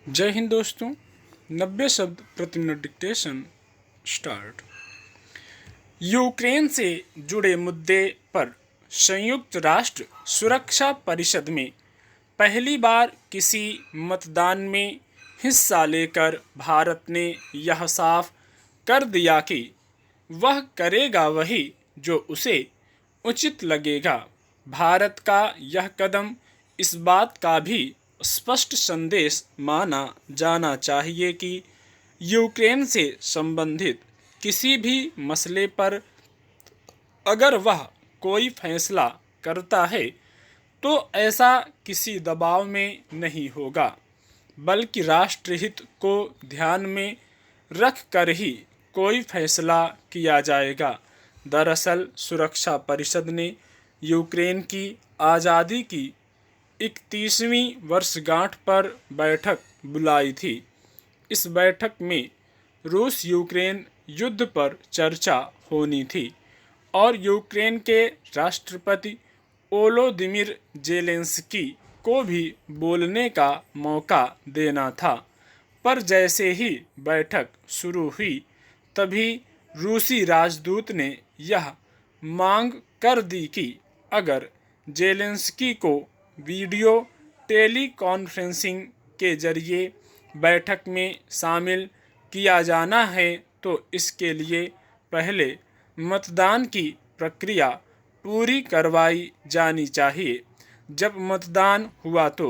जय हिंद दोस्तों। 90 शब्द प्रति मिनट डिक्टेशन स्टार्ट। यूक्रेन से जुड़े मुद्दे पर संयुक्त राष्ट्र सुरक्षा परिषद में पहली बार किसी मतदान में हिस्सा लेकर भारत ने यह साफ कर दिया कि वह करेगा वही जो उसे उचित लगेगा। भारत का यह कदम इस बात का भी स्पष्ट संदेश माना जाना चाहिए कि यूक्रेन से संबंधित किसी भी मसले पर अगर वह कोई फैसला करता है तो ऐसा किसी दबाव में नहीं होगा, बल्कि राष्ट्रहित को ध्यान में रख कर ही कोई फैसला किया जाएगा। दरअसल सुरक्षा परिषद ने यूक्रेन की आज़ादी की 31वीं वर्षगांठ पर बैठक बुलाई थी। इस बैठक में रूस यूक्रेन युद्ध पर चर्चा होनी थी और यूक्रेन के राष्ट्रपति वोलोदिमीर ज़ेलेंस्की को भी बोलने का मौका देना था। पर जैसे ही बैठक शुरू हुई तभी रूसी राजदूत ने यह मांग कर दी कि अगर ज़ेलेंस्की को वीडियो टेलीकॉन्फ्रेंसिंग के जरिए बैठक में शामिल किया जाना है तो इसके लिए पहले मतदान की प्रक्रिया पूरी करवाई जानी चाहिए। जब मतदान हुआ तो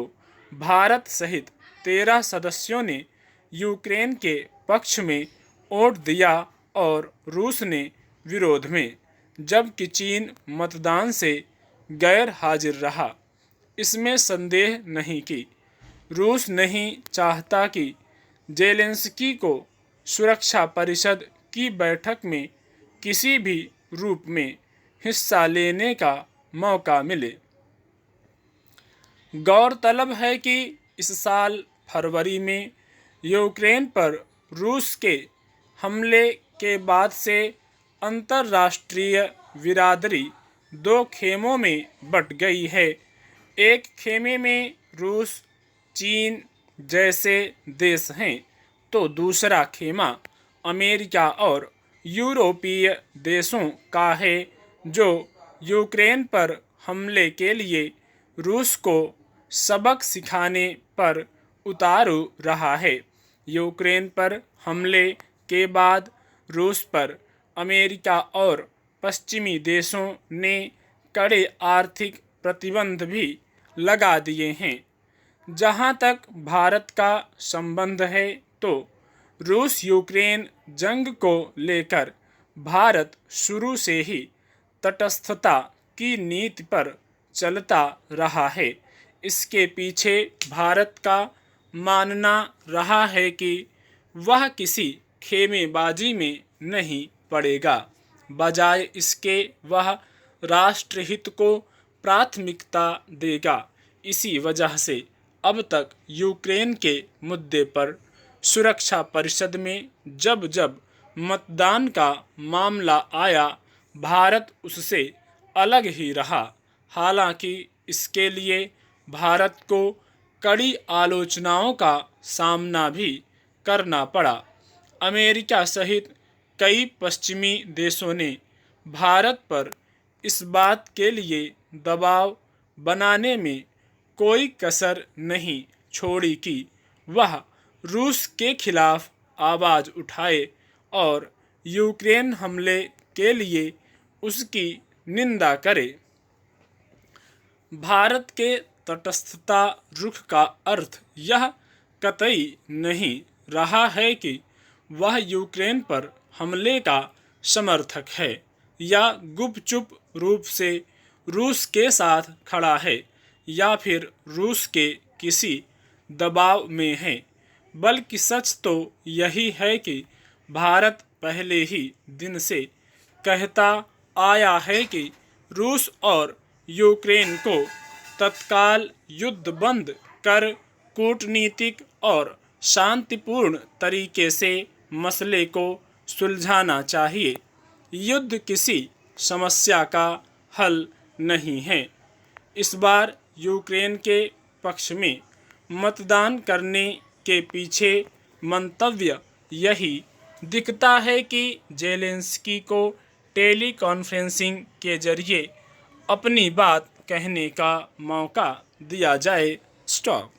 भारत सहित 13 सदस्यों ने यूक्रेन के पक्ष में वोट दिया और रूस ने विरोध में, जबकि चीन मतदान से गैर हाजिर रहा। इसमें संदेह नहीं कि रूस नहीं चाहता कि ज़ेलेंस्की को सुरक्षा परिषद की बैठक में किसी भी रूप में हिस्सा लेने का मौका मिले। गौरतलब है कि इस साल फरवरी में यूक्रेन पर रूस के हमले के बाद से अंतर्राष्ट्रीय बिरादरी दो खेमों में बंट गई है। एक खेमे में रूस, चीन जैसे देश हैं तो दूसरा खेमा अमेरिका और यूरोपीय देशों का है जो यूक्रेन पर हमले के लिए रूस को सबक सिखाने पर उतारू रहा है। यूक्रेन पर हमले के बाद रूस पर अमेरिका और पश्चिमी देशों ने कड़े आर्थिक प्रतिबंध भी लगा दिए हैं। जहां तक भारत का संबंध है तो रूस यूक्रेन जंग को लेकर भारत शुरू से ही तटस्थता की नीति पर चलता रहा है। इसके पीछे भारत का मानना रहा है कि वह किसी खेमेबाजी में नहीं पड़ेगा, बजाय इसके वह राष्ट्रहित को प्राथमिकता देगा। इसी वजह से अब तक यूक्रेन के मुद्दे पर सुरक्षा परिषद में जब जब मतदान का मामला आया, भारत उससे अलग ही रहा। हालांकि इसके लिए भारत को कड़ी आलोचनाओं का सामना भी करना पड़ा। अमेरिका सहित कई पश्चिमी देशों ने भारत पर इस बात के लिए दबाव बनाने में कोई कसर नहीं छोड़ी कि वह रूस के खिलाफ आवाज़ उठाए और यूक्रेन हमले के लिए उसकी निंदा करे। भारत के तटस्थता रुख का अर्थ यह कतई नहीं रहा है कि वह यूक्रेन पर हमले का समर्थक है या गुपचुप रूप से रूस के साथ खड़ा है या फिर रूस के किसी दबाव में है, बल्कि सच तो यही है कि भारत पहले ही दिन से कहता आया है कि रूस और यूक्रेन को तत्काल युद्ध बंद कर कूटनीतिक और शांतिपूर्ण तरीके से मसले को सुलझाना चाहिए। युद्ध किसी समस्या का हल नहीं है। इस बार यूक्रेन के पक्ष में मतदान करने के पीछे मंतव्य यही दिखता है कि जेलेंस्की को टेली कॉन्फ्रेंसिंग के जरिए अपनी बात कहने का मौका दिया जाए। स्टॉप।